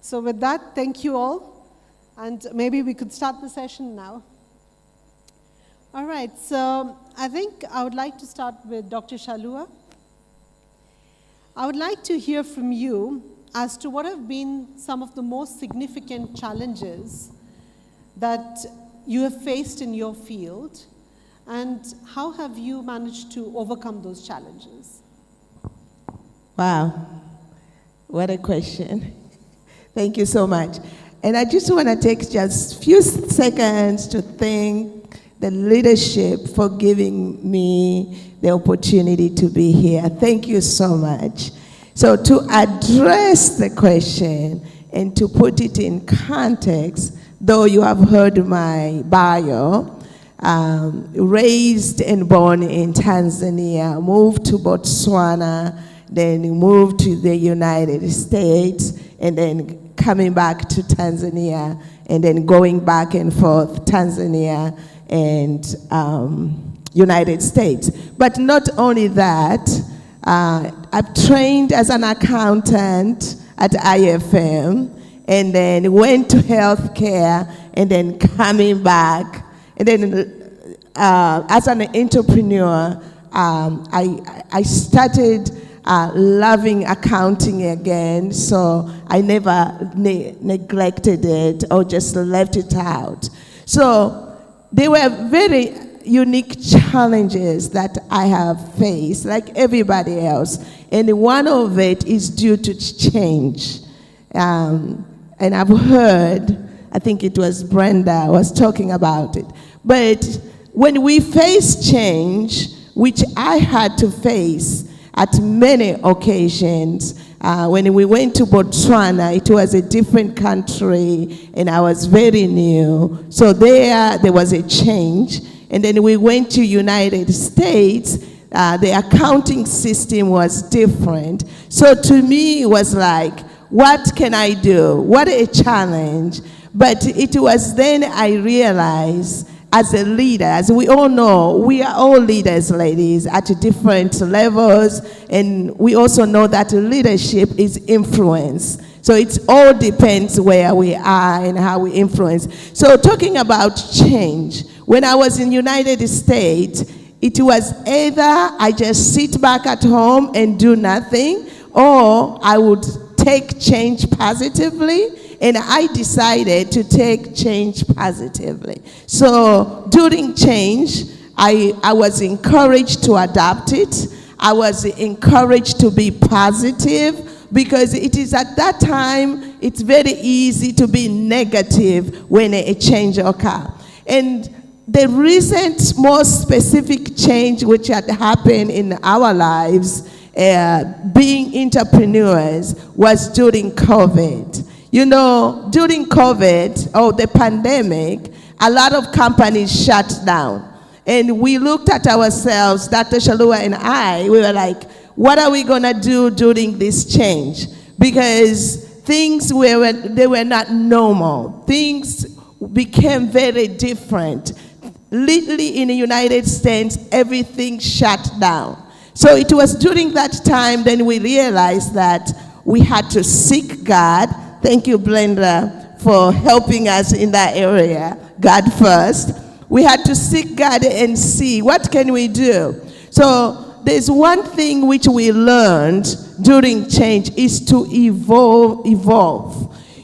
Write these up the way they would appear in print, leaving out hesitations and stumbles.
So with that, thank you all. And maybe we could start the session now. All right, so I think I would like to start with Dr. Shalua. I would like to hear from you as to what have been some of the most significant challenges that you have faced in your field, and how have you managed to overcome those challenges? Wow, what a question. Thank you so much. And I just want to take just a few seconds to thank the leadership for giving me the opportunity to be here. Thank you so much. So to address the question and to put it in context, though you have heard my bio, raised and born in Tanzania, moved to Botswana, then moved to the United States, and then coming back to Tanzania, and then going back and forth, Tanzania and United States. But not only that, I've trained as an accountant at IFM, and then went to healthcare, and then coming back, and then as an entrepreneur, I started loving accounting again, so I never neglected it or just left it out. So there were very unique challenges that I have faced, like everybody else, and one of it is due to change. And I've heard, I think it was Brenda was talking about it. But when we face change, which I had to face at many occasions, when we went to Botswana, it was a different country, and I was very new. So there was a change. And then we went to United States. The accounting system was different. So to me, it was like, what can I do? What a challenge. But it was then I realized, as a leader, as we all know, we are all leaders, ladies, at different levels. And we also know that leadership is influence. So it all depends where we are and how we influence. So talking about change, when I was in United States, it was either I just sit back at home and do nothing, or I would take change positively, and I decided to take change positively. So during change, I was encouraged to adapt it. I was encouraged to be positive, because it is at that time, it's very easy to be negative when a change occurs. And the recent, more specific change which had happened in our lives, being entrepreneurs, was during COVID. You know, during COVID, or the pandemic, a lot of companies shut down. And we looked at ourselves, Dr. Shalua and I, we were like, what are we gonna do during this change? Because things they were not normal. Things became very different. Literally in the United States, everything shut down. So it was during that time then we realized that we had to seek God. Thank you, Brenda, for helping us in that area. God first. We had to seek God and see what can we do. So there's one thing which we learned during change is to evolve.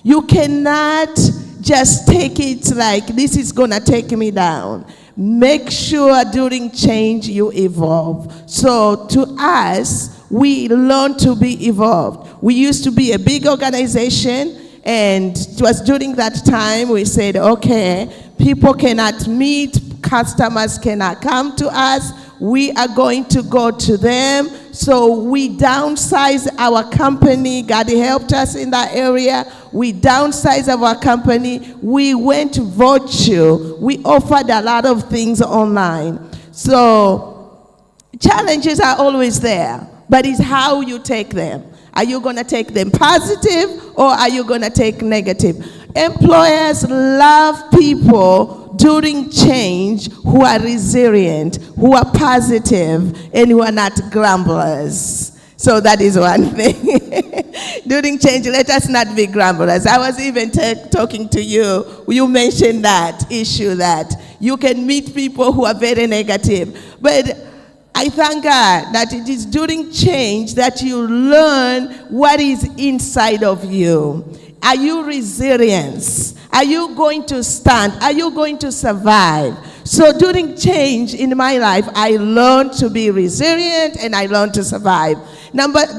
You cannot just take it like this is gonna take me down. Make sure during change you evolve. So to us, we learn to be evolved. We used to be a big organization, and it was during that time we said, okay, people cannot meet, customers cannot come to us, we are going to go to them. So we downsized our company. God helped us in that area. We downsized our company. We went virtual. We offered a lot of things online. So challenges are always there, but it's how you take them. Are you going to take them positive, or are you going to take negative? Employers love people during change who are resilient, who are positive, and who are not grumblers. So that is one thing. During change, let us not be grumblers. I was even talking to you. You mentioned that issue that you can meet people who are very negative. But I thank God that it is during change that you learn what is inside of you. Are you resilient? Are you going to stand? Are you going to survive? So during change in my life, I learned to be resilient and I learned to survive.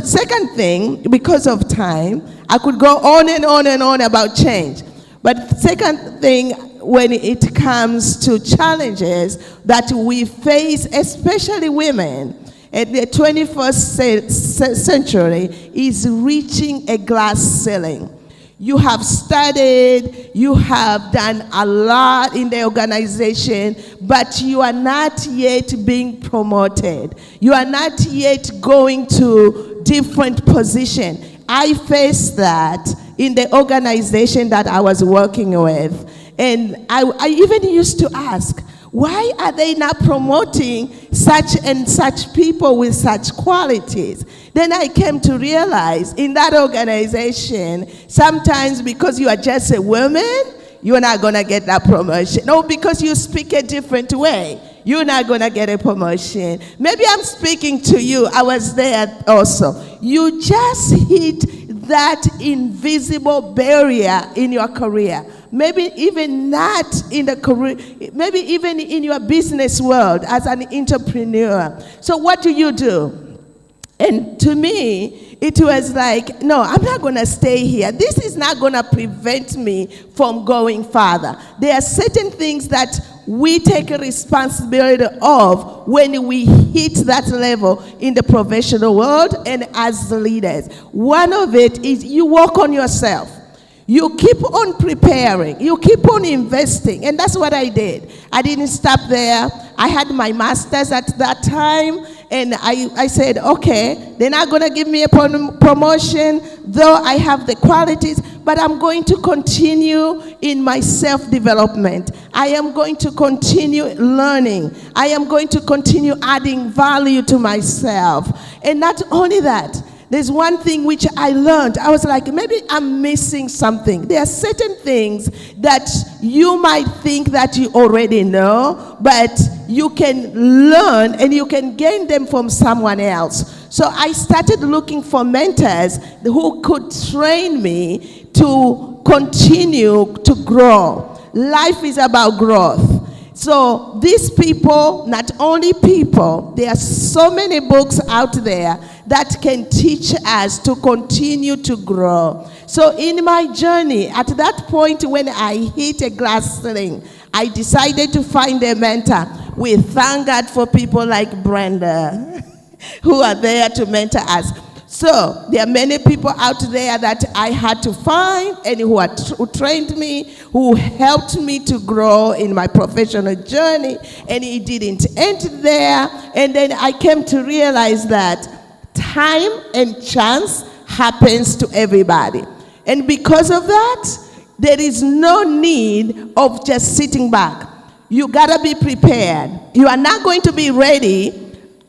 Second thing, because of time, I could go on and on and on about change. But second thing, when it comes to challenges that we face, especially women, in the 21st century, is reaching a glass ceiling. You have studied, you have done a lot in the organization, but you are not yet being promoted. You are not yet going to different position. I faced that in the organization that I was working with. And I even used to ask, why are they not promoting such and such people with such qualities? Then I came to realize in that organization, sometimes because you are just a woman, you're not going to get that promotion. Or because you speak a different way, you're not going to get a promotion. Maybe I'm speaking to you. I was there also. You just hit that invisible barrier in your career. Maybe even not in the career, maybe even in your business world as an entrepreneur. So what do? And to me, it was like, no, I'm not going to stay here. This is not going to prevent me from going farther. There are certain things that we take a responsibility of when we hit that level in the professional world and as leaders. One of it is you work on yourself. You keep on preparing. You keep on investing. And that's what I did. I didn't stop there. I had my master's at that time. And I said, okay, they're not going to give me a promotion, though I have the qualities, but I'm going to continue in my self-development. I am going to continue learning. I am going to continue adding value to myself. And not only that, there's one thing which I learned. I was like, maybe I'm missing something. There are certain things that you might think that you already know, but you can learn and you can gain them from someone else. So I started looking for mentors who could train me to continue to grow. Life is about growth. So these people, not only people, there are so many books out there that can teach us to continue to grow. So in my journey, at that point when I hit a glass ceiling, I decided to find a mentor. We thank God for people like Brenda who are there to mentor us. So there are many people out there that I had to find and who trained me, who helped me to grow in my professional journey, and it didn't end there. And then I came to realize that time and chance happens to everybody. And because of that, there is no need of just sitting back. You gotta be prepared. You are not going to be ready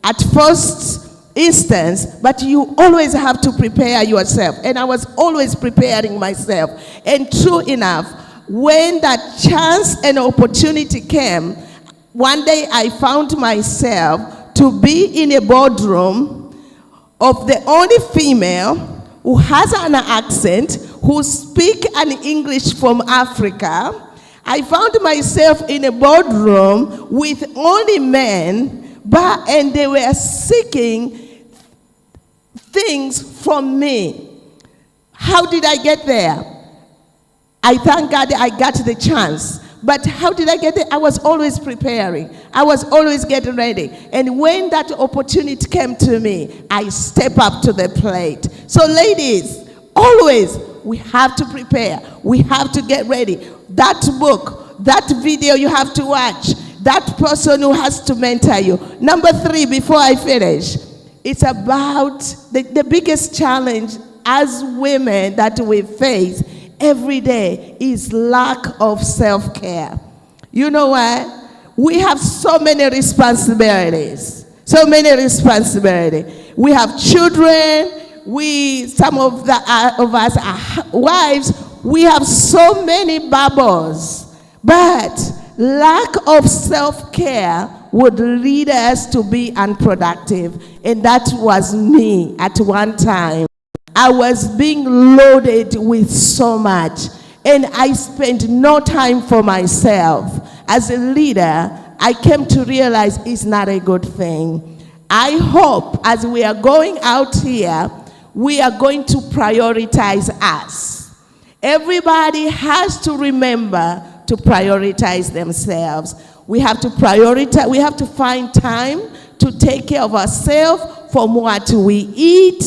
at first instance, but you always have to prepare yourself. And I was always preparing myself. And true enough, when that chance and opportunity came, one day I found myself to be in a boardroom of the only female who has an accent, who speak an English from Africa. I found myself in a boardroom with only men, and they were seeking things from me. How did I get there? I thank God I got the chance. But how did I get there? I was always preparing. I was always getting ready. And when that opportunity came to me, I step up to the plate. So ladies, always, we have to prepare. We have to get ready. That book, that video you have to watch, that person who has to mentor you. Number 3, before I finish, it's about the biggest challenge as women that we face every day is lack of self-care. You know what? We have so many responsibilities. So many responsibilities. We have children. Some of us are wives. We have so many bubbles. But lack of self-care would lead us to be unproductive. And that was me at one time. I was being loaded with so much. And I spent no time for myself. As a leader, I came to realize it's not a good thing. I hope as we are going out here, we are going to prioritize us. Everybody has to remember to prioritize themselves. We have to prioritize, we have to find time to take care of ourselves, from what we eat,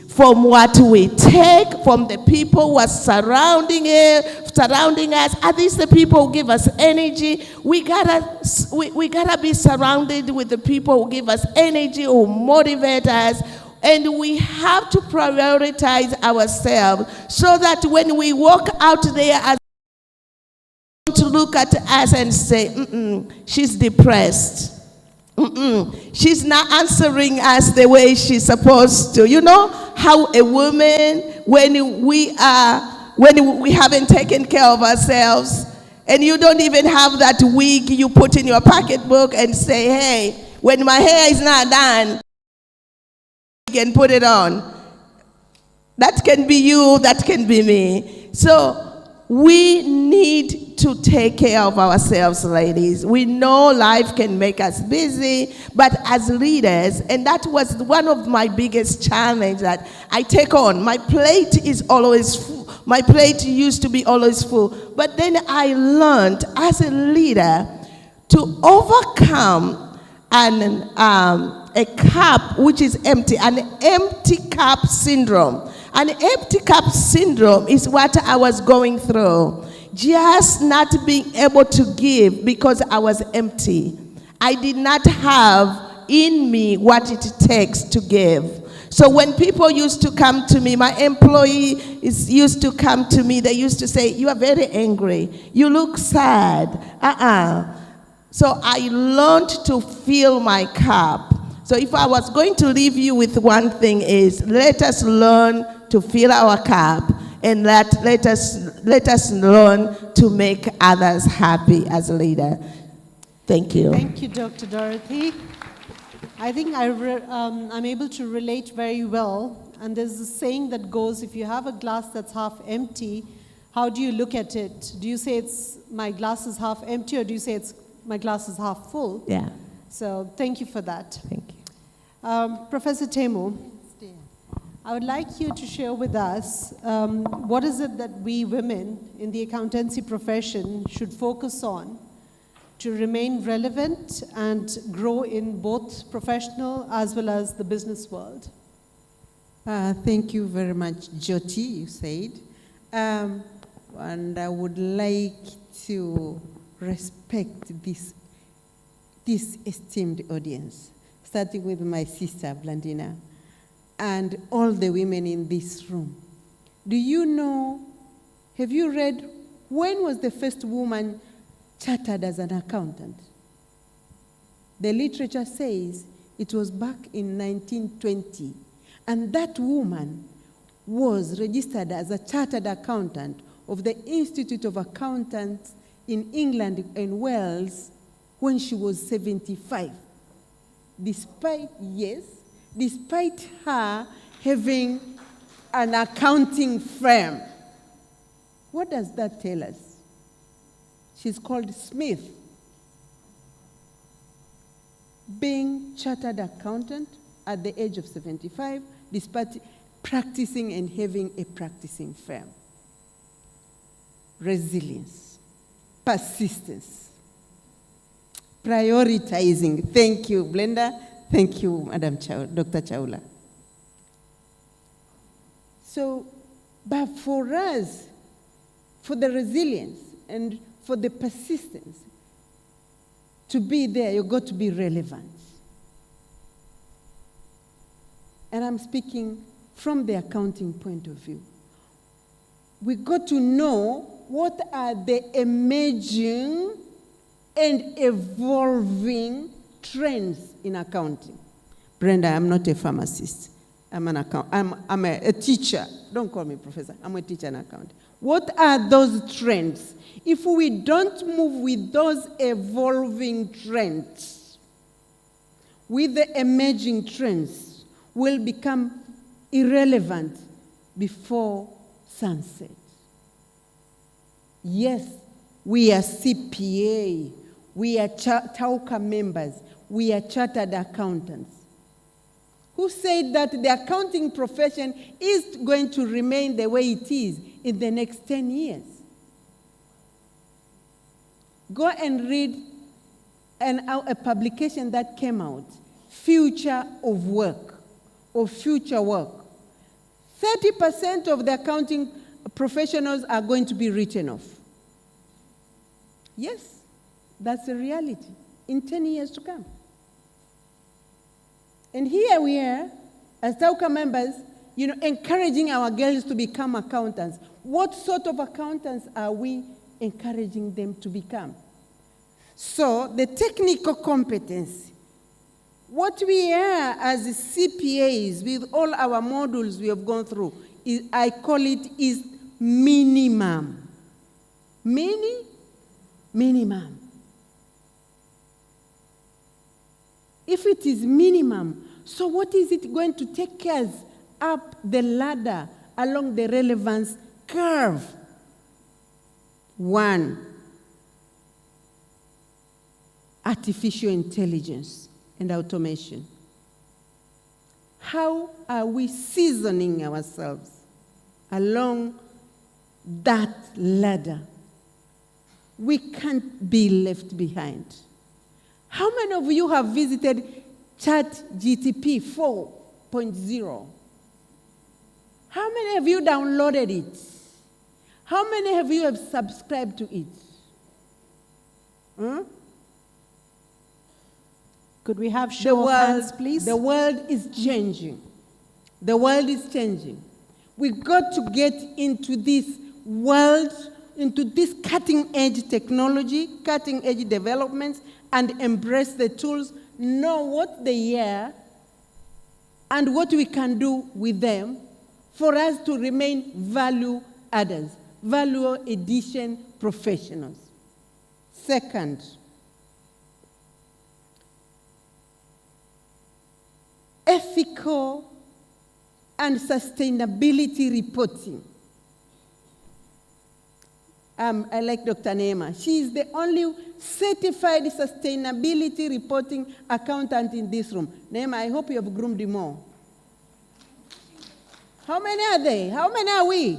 from what we take, from the people who are surrounding us. Are these the people who give us energy? We gotta be surrounded with the people who give us energy, who motivate us. And we have to prioritize ourselves so that when we walk out there, as to look at us and say, she's depressed. She's not answering us the way she's supposed to. You know how a woman, when we haven't taken care of ourselves, and you don't even have that wig you put in your pocketbook and say, hey, when my hair is not done, you can put it on. That can be you, that can be me. So we need to take care of ourselves, ladies. We know life can make us busy, but as leaders, and that was one of my biggest challenges that I take on. My plate is always full. My plate used to be always full. But then I learned as a leader to overcome a cup which is empty, an empty cup syndrome. An empty cup syndrome is what I was going through. Just not being able to give because I was empty. I did not have in me what it takes to give. So when people used to come to me, my employees used to come to me, they used to say, you are very angry. You look sad. So I learned to fill my cup. So if I was going to leave you with one thing is, let us learn to fill our cup, and let us learn to make others happy as a leader. Thank you. Thank you, Dr. Dorothy. I think I'm able to relate very well. And there's a saying that goes, if you have a glass that's half empty, how do you look at it? Do you say it's my glass is half empty, or do you say it's my glass is half full? Yeah. So thank you for that. Thank you. Professor Temu, I would like you to share with us what is it that we women in the accountancy profession should focus on to remain relevant and grow in both professional as well as the business world? Thank you very much, Jyoti, you said. And I would like to respect this esteemed audience, starting with my sister, Blandina, and all the women in this room. Do you know, have you read, when was the first woman chartered as an accountant? The literature says it was back in 1920. And that woman was registered as a chartered accountant of the Institute of Accountants in England and Wales when she was 75. Despite her having an accounting firm. What does that tell us? She's called Smith. Being chartered accountant at the age of 75, despite practicing and having a practicing firm. Resilience, persistence, prioritizing. Thank you, Brenda. Thank you, Madam Dr. Chaula. So, but for us, for the resilience and for the persistence to be there, you've got to be relevant. And I'm speaking from the accounting point of view. We got to know what are the emerging and evolving trends in accounting. Brenda, I'm not a pharmacist. I'm a teacher. Don't call me professor. I'm a teacher and accountant. What are those trends? If we don't move with those evolving trends, with the emerging trends, we'll become irrelevant before sunset. Yes, we are CPA, we are TAWCA members, we are chartered accountants. Who said that the accounting profession is going to remain the way it is in the next 10 years? Go and read a publication that came out, Future of Work, or Future Work. 30% of the accounting professionals are going to be written off. Yes, that's a reality in 10 years to come. And here we are, as TAWCA members, encouraging our girls to become accountants. What sort of accountants are we encouraging them to become? So the technical competence, what we are as CPAs with all our modules we have gone through, I call it is minimum. Minimum. If it is minimum, so what is it going to take us up the ladder along the relevance curve? 1, artificial intelligence and automation. How are we seasoning ourselves along that ladder? We can't be left behind. How many of you have visited ChatGPT 4.0? How many of you downloaded it? How many of you have subscribed to it? Could we have show of hands, please? The world is changing. The world is changing. We've got to get into this world, into this cutting-edge technology, cutting-edge developments, and embrace the tools, know what they are, and what we can do with them for us to remain value adders, value addition professionals. Second, ethical and sustainability reporting. I like Dr. Neema. She is the only certified sustainability reporting accountant in this room. Neema, I hope you have groomed more. How many are they? How many are we?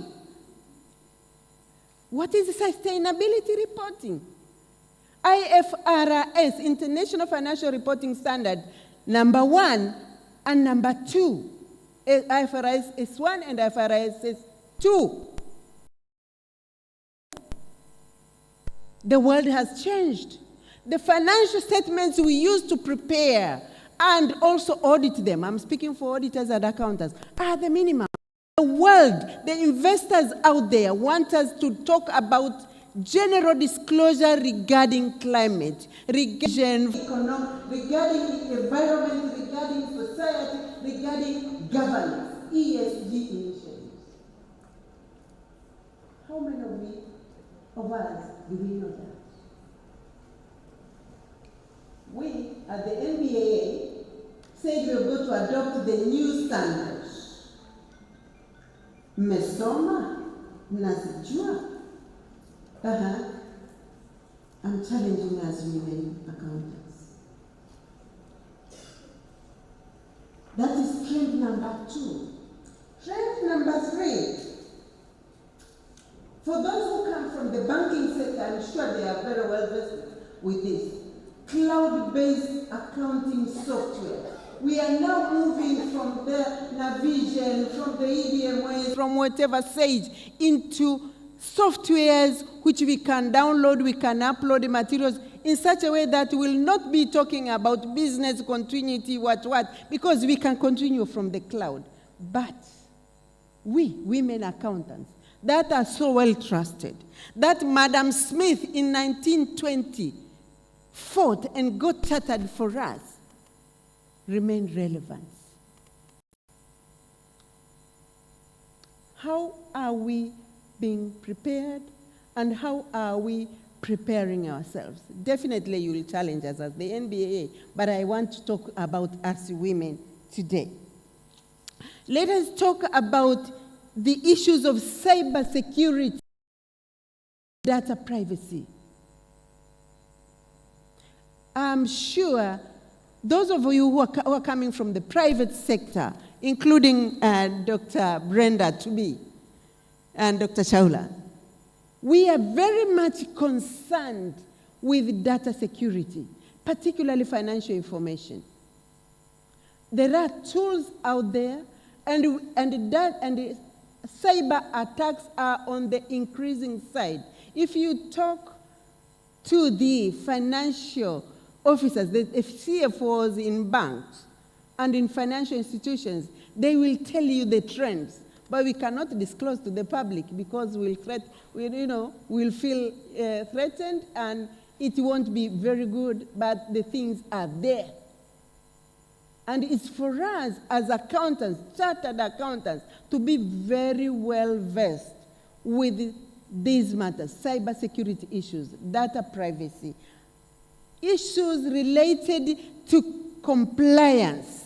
What is sustainability reporting? IFRS, International Financial Reporting Standard, number 1 and number 2. IFRS is 1 and IFRS is 2. The world has changed. The financial statements we used to prepare and also audit them, I'm speaking for auditors and accountants, are the minimum. The world, the investors out there want us to talk about general disclosure regarding climate, regarding economic, regarding environment, regarding society, regarding governance, ESG initiatives. How many of us do we know that? We, at the NBAA, said we were going to adopt the new standards. Mmesoma, mnazijua. I'm challenging us women accountants. That is trend number 2. Trend number 3. For those who come from the banking sector, I'm sure they are very well versed with this. Cloud-based accounting software. We are now moving from the Navision, from the EDMways, from whatever Sage, into softwares which we can download, we can upload the materials in such a way that we'll not be talking about business continuity, what, because we can continue from the cloud. But we, women accountants, that are so well trusted, that Madam Smith in 1920 fought and got chartered for us. remain relevant. How are we being prepared, and how are we preparing ourselves? Definitely you will challenge us as the NBA, but I want to talk about us women today. Let us talk about the issues of cybersecurity, data privacy. I'm sure those of you who are coming from the private sector, including Dr. Brenda to me and Dr. Shaula, we are very much concerned with data security, particularly financial information. There are tools out there, and cyber attacks are on the increasing side. If you talk to the financial officers, the CFOs in banks and in financial institutions, they will tell you the trends, but we cannot disclose to the public because we'll feel threatened, and it won't be very good, but the things are there. And it's for us as accountants, chartered accountants, to be very well versed with these matters: cybersecurity issues, data privacy, issues related to compliance.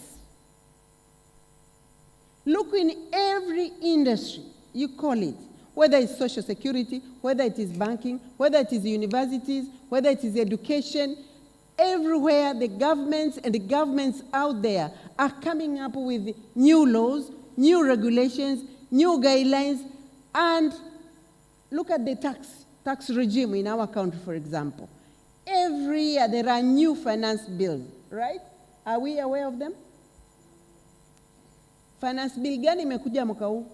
Look, in every industry, you call it, whether it's social security, whether it is banking, whether it is universities, whether it is education, everywhere the governments and the governments out there are coming up with new laws, new regulations, new guidelines, and look at the tax regime in our country, for example. Every year there are new finance bills, right? Are we aware of them? Finance bill gani imekuja mwaka huu?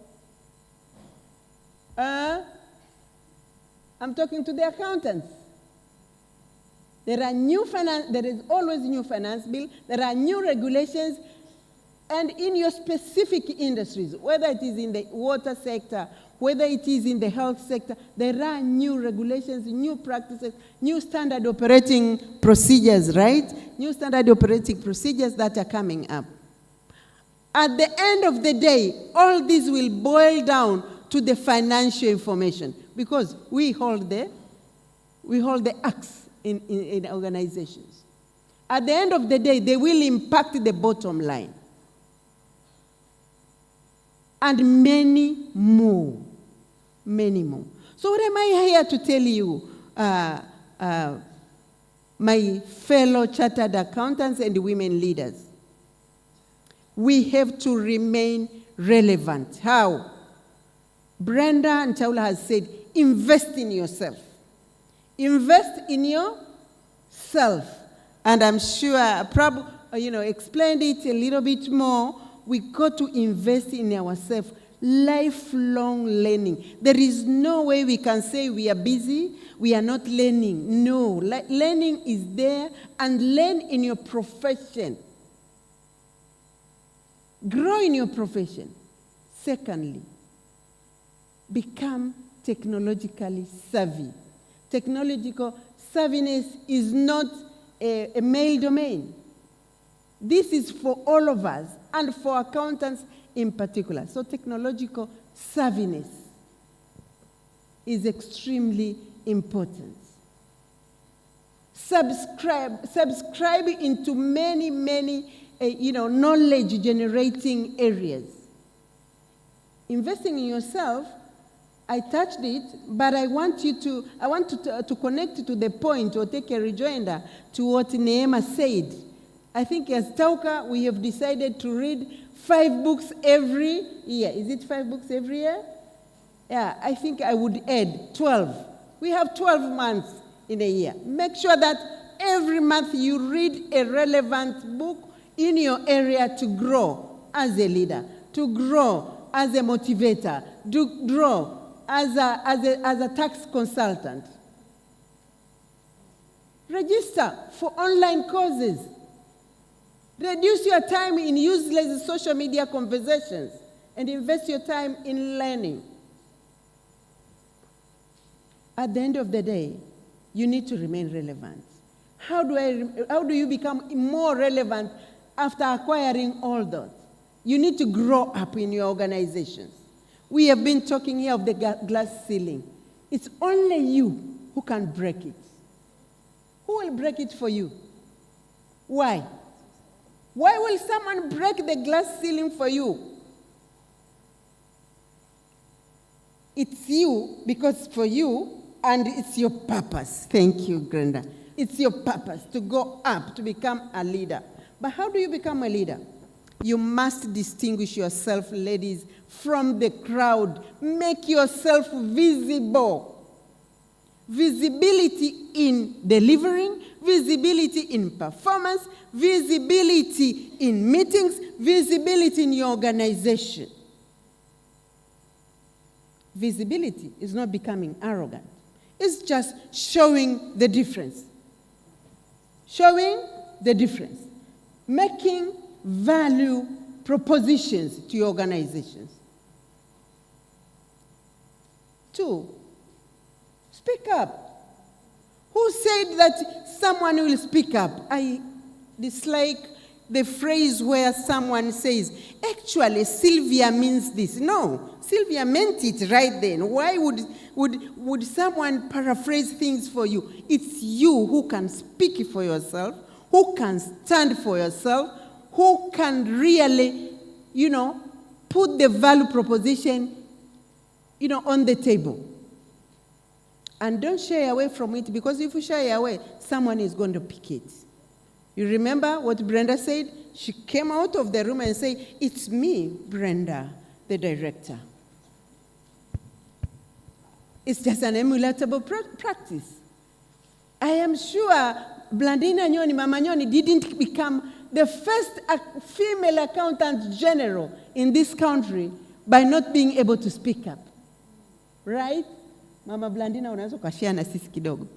I'm talking to the accountants. There is always new finance bill, there are new regulations, and in your specific industries, whether it is in the water sector, whether it is in the health sector, there are new regulations, new practices, new standard operating procedures, right? New standard operating procedures that are coming up. At the end of the day, all this will boil down to the financial information, because we hold the axe in organizations. At the end of the day, they will impact the bottom line. And many more. Many more. So what am I here to tell you, my fellow chartered accountants and women leaders? We have to remain relevant. How? Brenda and Chaula has said, invest in yourself. Invest in yourself. And I'm sure, explained it a little bit more. We got to invest in ourselves. Lifelong learning. There is no way we can say we are busy, we are not learning. No, learning is there, and learn in your profession. Grow in your profession. Secondly, become technologically savvy. Technological savviness is not a male domain. This is for all of us, and for accountants in particular. So technological savviness is extremely important. Subscribe into many knowledge-generating areas. Investing in yourself, I touched it, but I want to connect to the point, or take a rejoinder to what Neema said. I think as TAWCA, we have decided to read 5 books every year. Is it 5 books every year? Yeah, I think I would add 12. We have 12 months in a year. Make sure that every month you read a relevant book in your area to grow as a leader, to grow as a motivator, to grow as a tax consultant. Register for online courses. Reduce your time in useless social media conversations and invest your time in learning. At the end of the day, you need to remain relevant. How do you become more relevant after acquiring all those, you need to grow up in your organizations. We have been talking here of the glass ceiling. It's only you who can break it. Who will break it for you? Why? Why will someone break the glass ceiling for you? It's you, because it's for you, and it's your purpose. Thank you, Brenda. It's your purpose to go up, to become a leader. But how do you become a leader? You must distinguish yourself, ladies, from the crowd. Make yourself visible. Visibility in delivering, visibility in performance, visibility in meetings, visibility in your organization. Visibility is not becoming arrogant. It's just showing the difference. Showing the difference. Making value propositions to your organizations. 2, speak up. Who said that someone will speak up? I dislike the phrase where someone says, actually, Sylvia means this. No, Sylvia meant it right then. Why would someone paraphrase things for you? It's you who can speak for yourself, who can stand for yourself, who can really, put the value proposition, on the table. And don't shy away from it, because if you shy away, someone is going to pick it. You remember what Brenda said? She came out of the room and said, it's me, Brenda, the director. It's just an emulatable practice. I am sure Blandina Nyoni, Mama Nyoni didn't become the first female accountant general in this country by not being able to speak up. Right? Mama Blandina unaweza ukashare na sisi kidogo.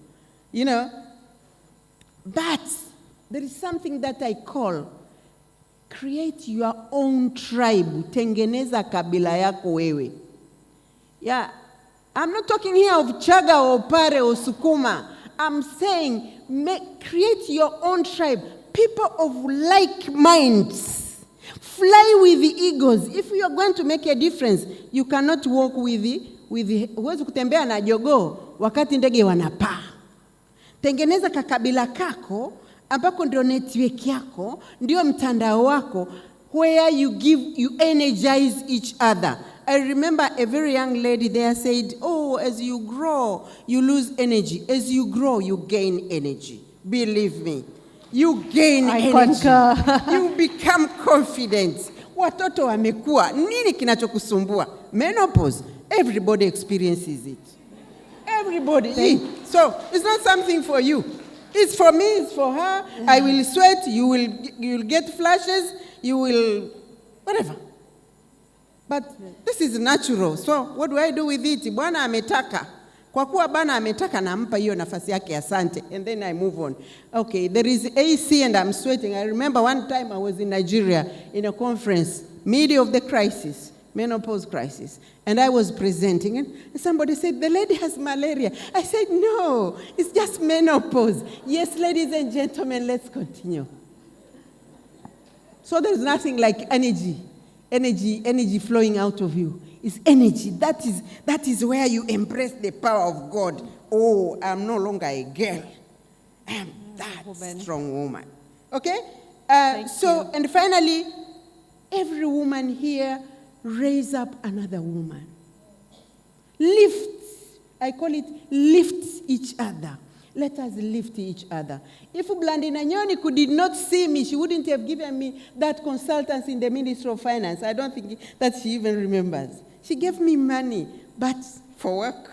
But there is something that I call create your own tribe. Tengeneza kabila yako wewe. Yeah, I'm not talking here of Chaga or Pare or Sukuma. I'm saying create your own tribe. People of like minds. Fly with the eagles. If you are going to make a difference, you cannot walk with the huwezi kutembea na jogoo wakati ndege wanapaa. Tengeneza kakabila kako ambako ndio network yako, ndio mtandao wako, where you energize each other. I remember a very young lady there said, as you grow, you lose energy. As you grow, you gain energy. Believe me. You gain energy. You become confident. Watoto wamekuwa. Nini kinachokusumbua? Menopause. Everybody experiences it. Everybody. So it's not something for you. It's for me, it's for her. I will sweat, you will get flashes, you will, whatever. But this is natural. So what do I do with it? Bwana ametaka. Kwa kuwa bwana ametaka nampa hiyo nafasi yake asante. And then I move on. Okay, there is AC and I'm sweating. I remember one time I was in Nigeria in a conference, middle of the crisis, menopause crisis. And I was presenting and somebody said, the lady has malaria. I said, no, it's just menopause. Yes, ladies and gentlemen, let's continue. So there's nothing like energy flowing out of you. It's energy. That is where you embrace the power of God. Oh, I'm no longer a girl. I am that strong woman. Okay? And finally, every woman here raise up another woman. Lift. I call it lift each other. Let us lift each other. If Blandina Nyoni did not see me, she wouldn't have given me that consultancy in the Ministry of Finance. I don't think that she even remembers. She gave me money, but for work.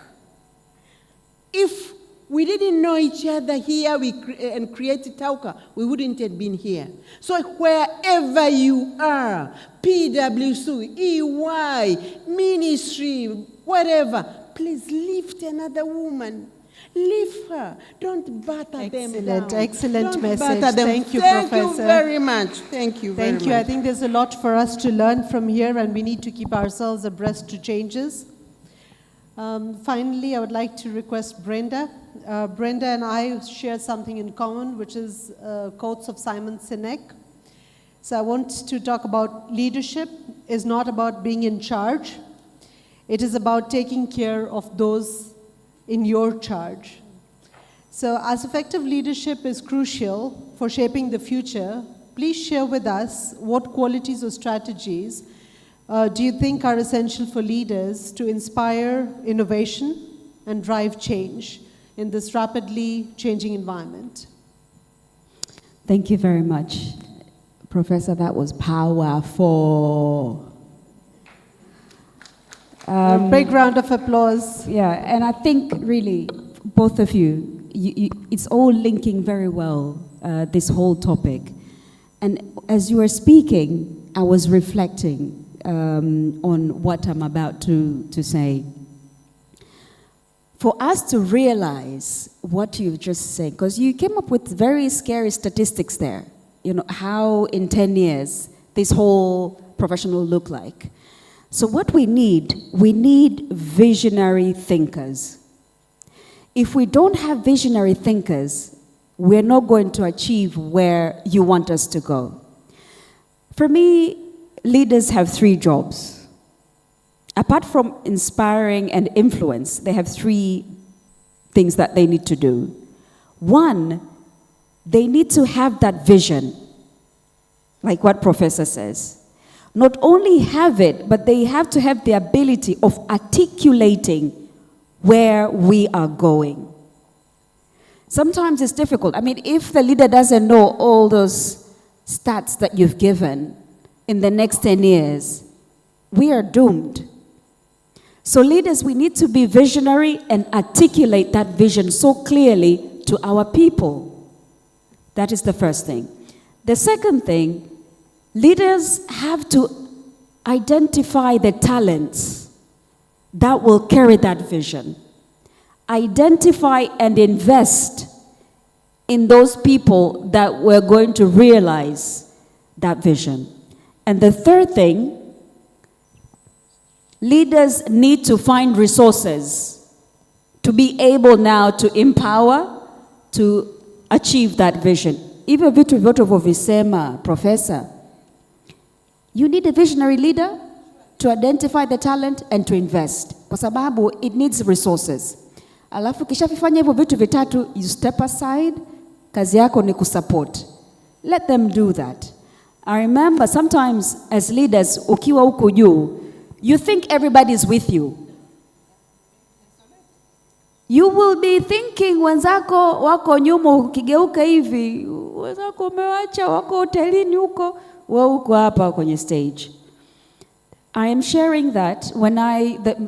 If we didn't know each other here and created TAWCA, we wouldn't have been here. So wherever you are, PWC, EY, ministry, whatever, please lift another woman. Lift her. Don't batter them down. Excellent Don't message. batter them. Thank you, Thank Professor. you very much. Thank you very much. Thank you. I think there's a lot for us to learn from here, and we need to keep ourselves abreast to changes. Finally, I would like to request Brenda. Brenda and I share something in common, which is quotes of Simon Sinek. So I want to talk about leadership is not about being in charge. It is about taking care of those in your charge. So as effective leadership is crucial for shaping the future, please share with us what qualities or strategies do you think are essential for leaders to inspire innovation and drive change in this rapidly changing environment? Thank you very much, Professor. That was powerful. A big round of applause. Yeah, and I think really, both of you, it's all linking very well, this whole topic. And as you were speaking, I was reflecting on what I'm about to say. For us to realize what you just said, because you came up with very scary statistics there, you know, how in 10 years this whole profession will look like. So what we need visionary thinkers. If we don't have visionary thinkers, we're not going to achieve where you want us to go. For me, leaders have 3 jobs. Apart from inspiring and influence, they have 3 things that they need to do. 1, they need to have that vision, like what Professor says. Not only have it, but they have to have the ability of articulating where we are going. Sometimes it's difficult. I mean, if the leader doesn't know all those stats that you've given in the next 10 years, we are doomed. So leaders, we need to be visionary and articulate that vision so clearly to our people. That is the first thing. The second thing, leaders have to identify the talents that will carry that vision. Identify and invest in those people that were going to realize that vision. And the third thing, leaders need to find resources to be able now to empower, to achieve that vision. Even vitu vyote visema, Professor, you need a visionary leader to identify the talent and to invest. Kwa sababu it needs resources. Alafu kishafanya hivyo vitu vitatu, you step aside, kazi yako ni kusupport. Let them do that. I remember sometimes as leaders, ukiwa huku juu, you think everybody is with you. You will be thinking wenzako wako nyuma, ukigeuka hivi, wenzako umewacha wako hotelini huko, wewe uko hapa kwenye stage. I am sharing that when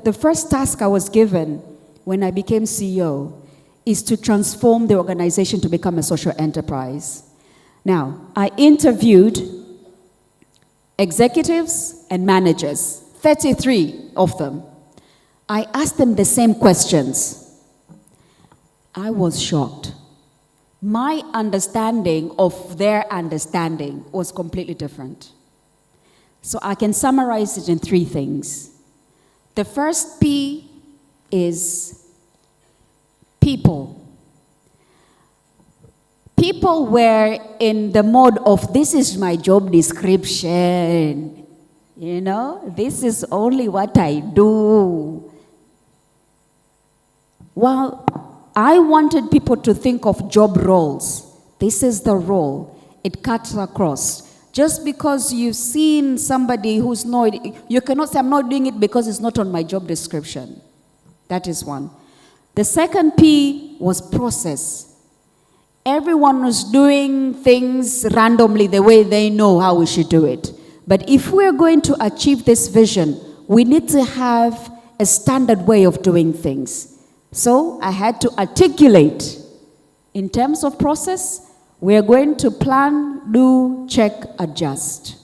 the first task I was given when I became CEO is to transform the organization to become a social enterprise. Now, I interviewed executives and managers, 33 of them. I asked them the same questions. I was shocked. My understanding of their understanding was completely different. So I can summarize it in 3 things. The first P is people. People were in the mode of, this is my job description. You know, this is only what I do. Well, I wanted people to think of job roles. This is the role. It cuts across. Just because you've seen somebody who's not, you cannot say, I'm not doing it because it's not on my job description. That is one. The second P was process. Everyone was doing things randomly the way they know how we should do it. But if we're going to achieve this vision, we need to have a standard way of doing things. So I had to articulate, in terms of process, we're going to plan, do, check, adjust.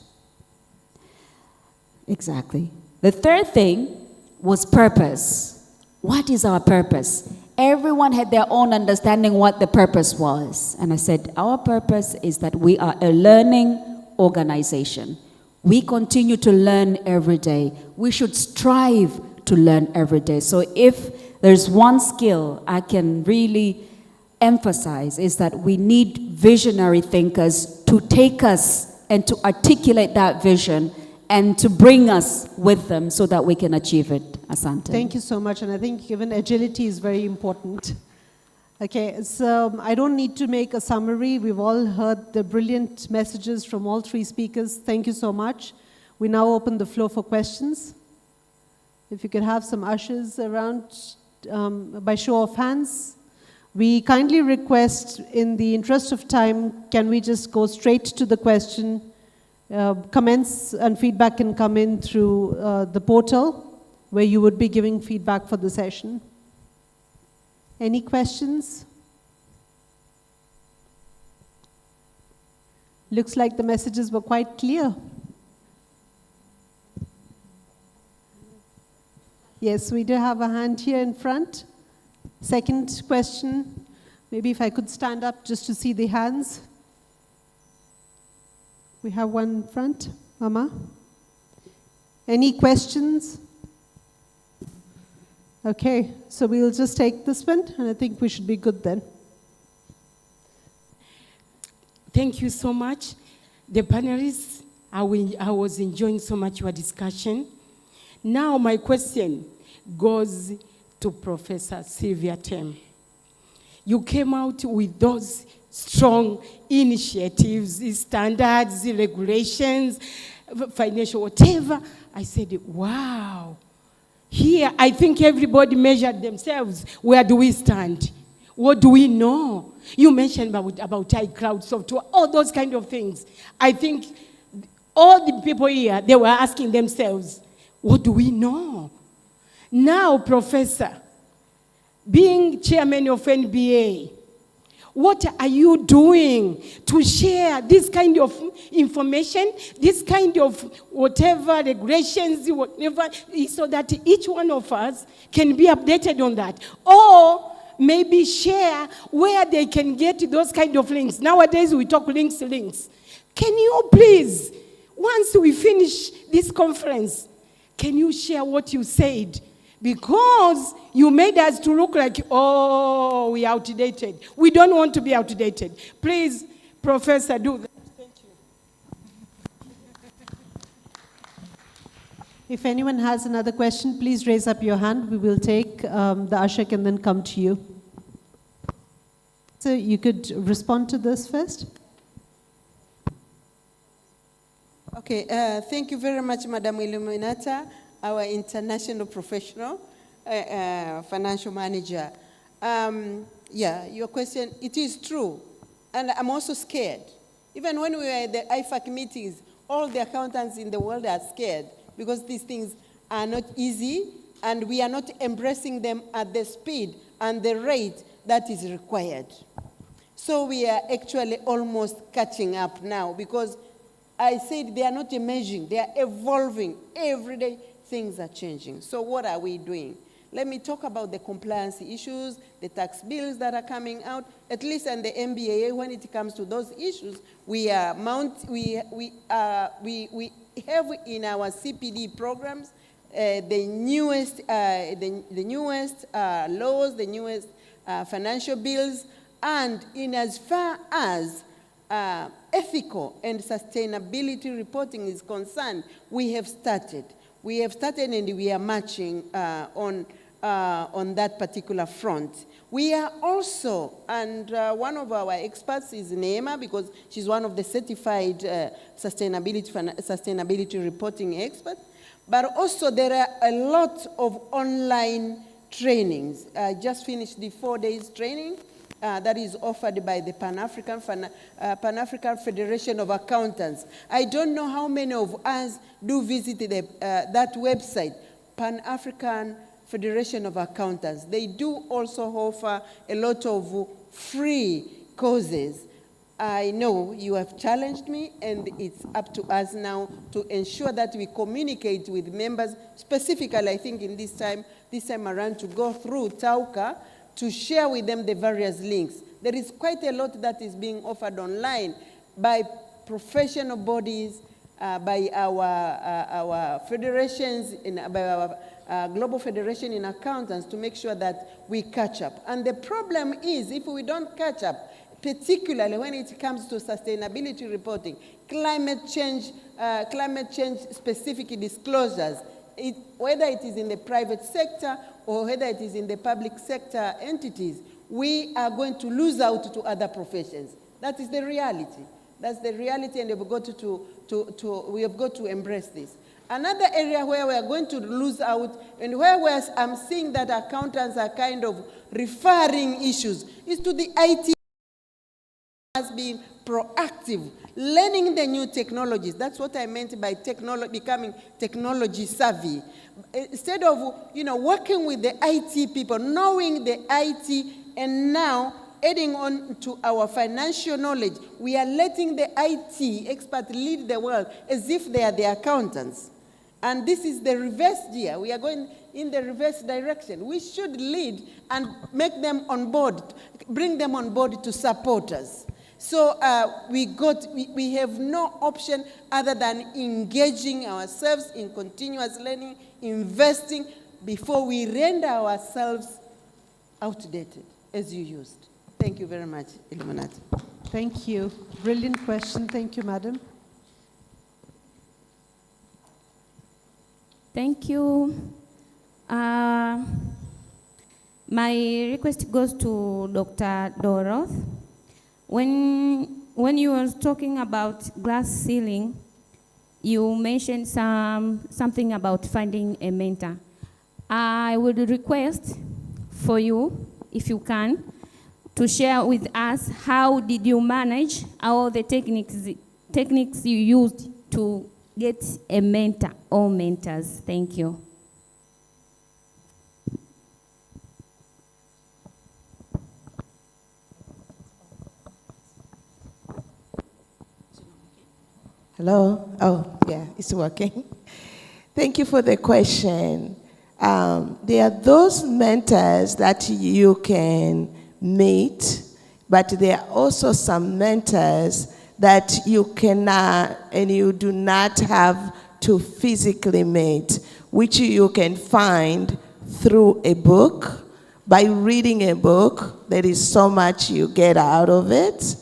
Exactly. The third thing was purpose. What is our purpose? Everyone had their own understanding what the purpose was. And I said, our purpose is that we are a learning organization. We continue to learn every day. We should strive to learn every day. So if there's one skill I can really emphasize, is that we need visionary thinkers to take us and to articulate that vision and to bring us with them so that we can achieve it. Asante. Thank you so much, and I think even agility is very important. Okay, so I don't need to make a summary. We've all heard the brilliant messages from all three speakers. Thank you so much. We now open the floor for questions. If you could have some ushers around by show of hands. We kindly request, in the interest of time, can we just go straight to the question? Comments and feedback can come in through the portal, where you would be giving feedback for the session. Any questions? Looks like the messages were quite clear. Yes, we do have a hand here in front. Second question, maybe if I could stand up just to see the hands. We have one in front, Mama. Any questions? Okay, so we'll just take this one, and I think we should be good then. Thank you so much. The panelists, I was enjoying so much your discussion. Now my question goes to Professor Sylvia Tem. You came out with those strong initiatives, standards, regulations, financial, whatever. I said, wow. Here, I think everybody measured themselves. Where do we stand? What do we know? You mentioned about iCloud software, all those kind of things. I think all the people here, they were asking themselves, what do we know? Now, Professor, being chairman of NBA, what are you doing to share this kind of information, this kind of whatever regulations, whatever, so that each one of us can be updated on that? Or maybe share where they can get those kind of links. Nowadays we talk links. Can you please, once we finish this conference, can you share what you said? Because you made us to look like, oh, we are outdated. We don't want to be outdated. Please, Professor, do that. Thank you. If anyone has another question, please raise up your hand. We will take the usher can then come to you. So you could respond to this first. Okay, thank you very much, Madam Illuminata, our international professional financial manager. Yeah, your question, it is true. And I'm also scared. Even when we were at the IFAC meetings, all the accountants in the world are scared because these things are not easy and we are not embracing them at the speed and the rate that is required. So we are actually almost catching up now because I said they are not emerging, they are evolving. Every day things are changing. So what are we doing? Let me talk about the compliance issues, the tax bills that are coming out. At least in the MBA, when it comes to those issues, we have in our CPD programs the newest laws, the newest financial bills, and in as far as ethical and sustainability reporting is concerned, we have started. We have started and we are marching on that particular front. We are also, and one of our experts is Neema because she's one of the certified sustainability reporting experts. But also there are a lot of online trainings. I just finished the 4 days training that is offered by the Pan-African Federation of Accountants. I don't know how many of us do visit that website, Pan-African Federation of Accountants. They do also offer a lot of free courses. I know you have challenged me, and it's up to us now to ensure that we communicate with members, specifically, I think in this time around, to go through TAWCA, to share with them the various links. There is quite a lot that is being offered online by professional bodies, by our federations, by our Global Federation in Accountants, to make sure that we catch up. And the problem is, if we don't catch up, particularly when it comes to sustainability reporting, climate change specific disclosures, whether it is in the private sector or whether it is in the public sector entities, we are going to lose out to other professions. That is the reality. That's the reality, and we have got to embrace this. Another area where we are going to lose out, and where I'm seeing that accountants are kind of referring issues, is to the IT as being proactive, learning the new technologies. That's what I meant by becoming technology savvy. Instead of working with the IT people, knowing the IT, and now adding on to our financial knowledge, we are letting the IT experts lead the world as if they are the accountants. And this is the reverse gear. We are going in the reverse direction. We should lead and make them on board, bring them on board to support us. So we have no option other than engaging ourselves in continuous learning, investing before we render ourselves outdated, as you used. Thank you very much, Illuminati. Thank you. Brilliant question. Thank you, madam. Thank you. My request goes to Dr. Doroth. When you were talking about glass ceiling, you mentioned something about finding a mentor. I would request for you, if you can, to share with us how did you manage all the techniques you used to get a mentor or mentors. Thank you. Hello? Oh, yeah, it's working. Thank you for the question. There are those mentors that you can meet, but there are also some mentors that you cannot and you do not have to physically meet, which you can find through a book. By reading a book, there is so much you get out of it,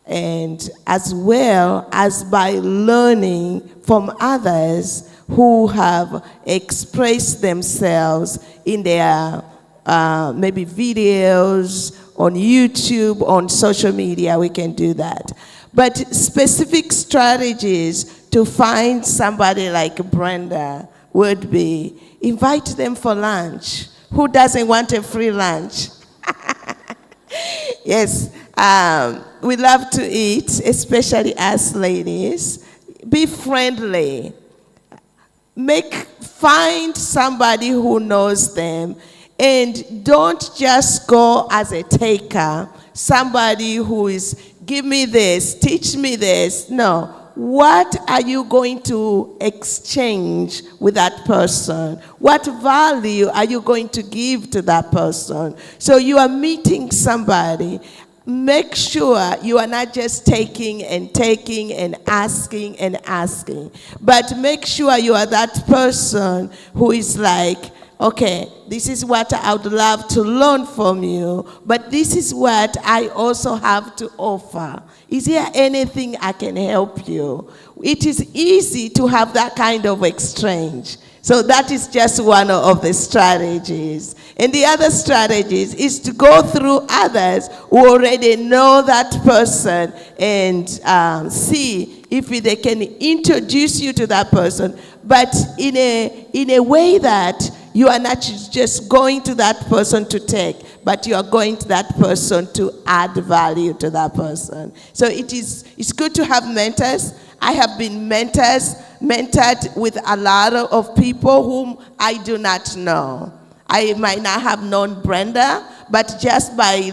and as well as by learning from others who have expressed themselves in their maybe videos on YouTube, on social media. We can do that. But specific strategies to find somebody like Brenda would be invite them for lunch. Who doesn't want a free lunch? Yes, we love to eat, especially us ladies. Be friendly. Find somebody who knows them, and don't just go as a taker, somebody who is, give me this, teach me this. No. What are you going to exchange with that person? What value are you going to give to that person? So you are meeting somebody. Make sure you are not just taking and asking, but make sure you are that person who is like, okay, this is what I would love to learn from you, but this is what I also have to offer. Is there anything I can help you? It is easy to have that kind of exchange. So that is just one of the strategies. And the other strategies is to go through others who already know that person and see if they can introduce you to that person, but in a way that you are not just going to that person to take, but you are going to that person to add value to that person. So it's good to have mentors. I have been mentored with a lot of people whom I do not know. I might not have known Brenda, but just by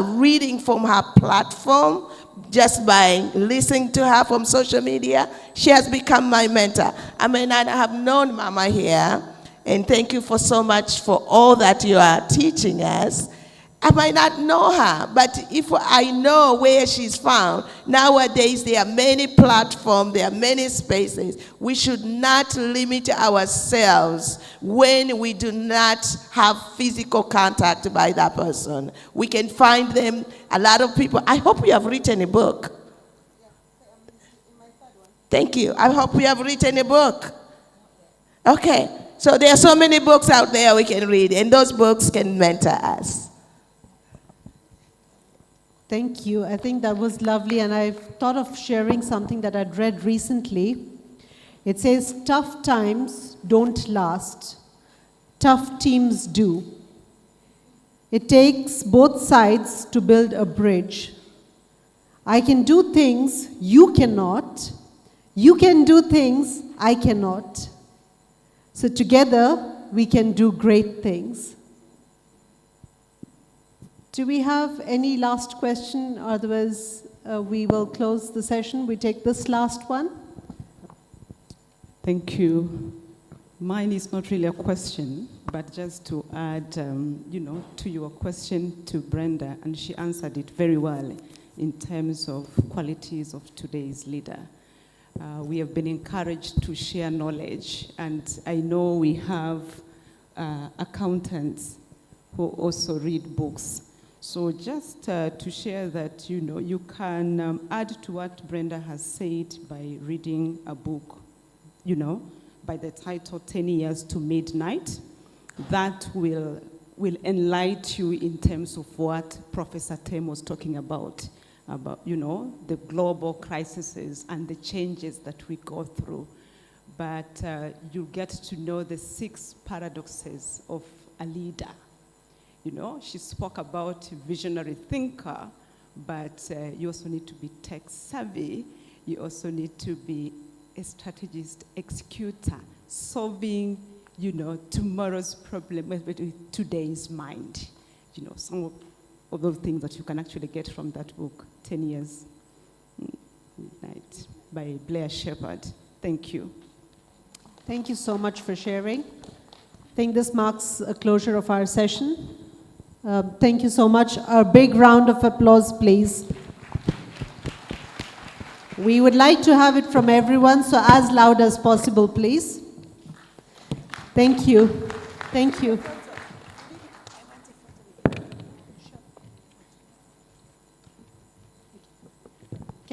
reading from her platform, just by listening to her from social media, she has become my mentor. I may not have known Mama here, and thank you for so much for all that you are teaching us. I might not know her, but if I know where she's found, nowadays there are many platforms, there are many spaces. We should not limit ourselves when we do not have physical contact by that person. We can find them, a lot of people. I hope you have written a book. Thank you. I hope you have written a book. Okay, so there are so many books out there we can read, and those books can mentor us. Thank you. I think that was lovely, and I've thought of sharing something that I'd read recently. It says, tough times don't last. Tough teams do. It takes both sides to build a bridge. I can do things you cannot. You can do things I cannot. So together, we can do great things. Do we have any last question? Otherwise, we will close the session. We take this last one. Thank you. Mine is not really a question, but just to add, to your question to Brenda, and she answered it very well in terms of qualities of today's leader. We have been encouraged to share knowledge, and I know we have accountants who also read books. So just to share that, you can add to what Brenda has said by reading a book, by the title 10 Years to Midnight. That will enlighten you in terms of what Professor Tem was talking about, the global crises and the changes that we go through. But you get to know the 6 paradoxes of a leader. She spoke about visionary thinker, but you also need to be tech savvy. You also need to be a strategist, executor, solving, tomorrow's problem with today's mind. Some of those things that you can actually get from that book, 10 Years Midnight, by Blair Shepard. Thank you. Thank you so much for sharing. I think this marks a closure of our session. Thank you so much. A big round of applause, please. We would like to have it from everyone, so as loud as possible, please. Thank you. Thank you.